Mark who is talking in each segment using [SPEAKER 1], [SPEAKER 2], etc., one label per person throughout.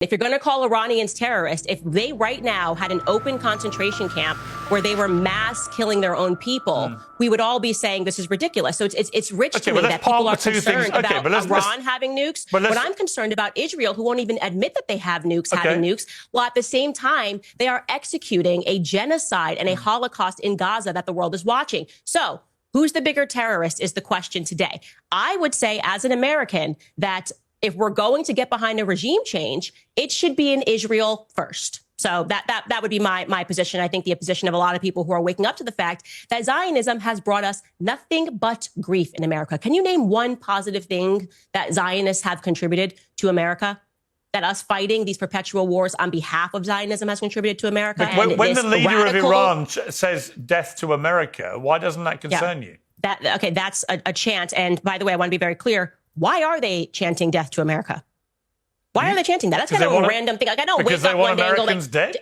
[SPEAKER 1] If you're going to call Iranians terrorists, if they right now had an open concentration camp where they were mass killing their own people, we would all be saying this is ridiculous. So it's rich to me that people are concerned about Iran having nukes. But I'm concerned about Israel, who won't even admit that they have nukes, having nukes, while at the same time, they are executing a genocide and a Holocaust in Gaza that the world is watching. So who's the bigger terrorist is the question today. I would say as an American that if we're going to get behind a regime change, it should be in Israel first. So that would be my position. I think the position of a lot of people who are waking up to the fact that Zionism has brought us nothing but grief in America. Can you name one positive thing that Zionists have contributed to America? That us fighting these perpetual wars on behalf of Zionism has contributed to America?
[SPEAKER 2] When the leader of Iran says death to America, why doesn't that concern you?
[SPEAKER 1] That's a chant. And by the way, I want to be very clear. Why are they chanting death to America? Why are they chanting that? That's kind of a random thing. Like, I don't wake up one day and go like,
[SPEAKER 2] dead?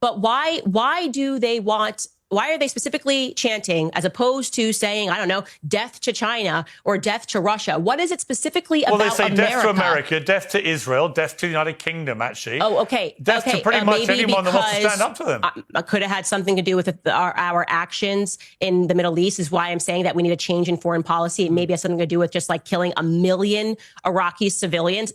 [SPEAKER 1] But why do they want, why are they specifically chanting as opposed to saying, I don't know, death to China or death to Russia? What is it specifically about America?
[SPEAKER 2] Well, they say death to America, death to Israel, death to the United Kingdom, actually.
[SPEAKER 1] Oh, okay.
[SPEAKER 2] Death to pretty much anyone that wants to stand up to them.
[SPEAKER 1] Could have had something to do with our actions in the Middle East is why I'm saying that we need a change in foreign policy. It maybe has something to do with just like killing 1 million Iraqi civilians,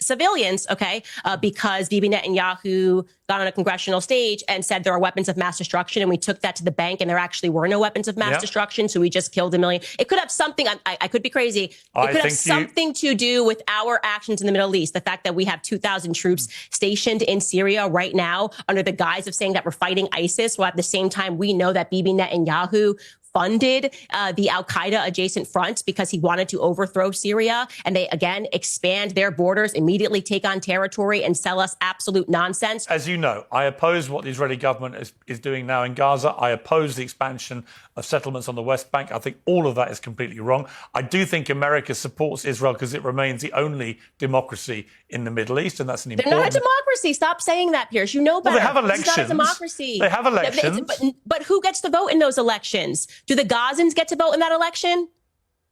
[SPEAKER 1] because Bibi Netanyahu got on a congressional stage and said there are weapons of mass destruction, and we took that to the bank and there actually were no weapons of mass destruction, so we just killed 1 million. It could have something, I could be crazy, it could have something to do with our actions in the Middle East. The fact that we have 2,000 troops stationed in Syria right now under the guise of saying that we're fighting ISIS, while at the same time we know that Bibi Netanyahu funded the al-Qaeda adjacent front because he wanted to overthrow Syria. And they, again, expand their borders, immediately take on territory and sell us absolute nonsense.
[SPEAKER 2] As you know, I oppose what the Israeli government is doing now in Gaza. I oppose the expansion of settlements on the West Bank. I think all of that is completely wrong. I do think America supports Israel because it remains the only democracy in the Middle East, and that's an important...
[SPEAKER 1] They're not a democracy. Stop saying that, Piers. You know better.
[SPEAKER 2] Well, they have elections.
[SPEAKER 1] It's not a democracy.
[SPEAKER 2] They have elections.
[SPEAKER 1] But who gets to vote in those elections? Do the Gazans get to vote in that election?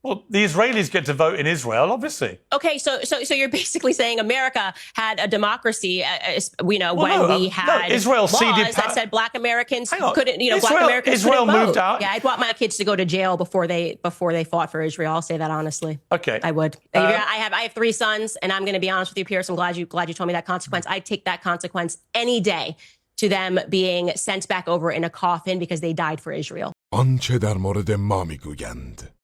[SPEAKER 2] Well, the Israelis get to vote in Israel, obviously.
[SPEAKER 1] Okay, so you're basically saying America had a democracy, we had
[SPEAKER 2] Israel
[SPEAKER 1] laws
[SPEAKER 2] ceded
[SPEAKER 1] that said Black Americans couldn't, Black Americans
[SPEAKER 2] Israel
[SPEAKER 1] couldn't vote.
[SPEAKER 2] moved out.
[SPEAKER 1] Yeah, I'd want my kids to go to jail before they fought for Israel. I'll say that honestly.
[SPEAKER 2] Okay,
[SPEAKER 1] I would. I have 3 sons, and I'm going to be honest with you, Pierce. I'm glad you told me that consequence. I'd take that consequence any day to them being sent back over in a coffin because they died for Israel.
[SPEAKER 3] آنچه در مورد ما میگویند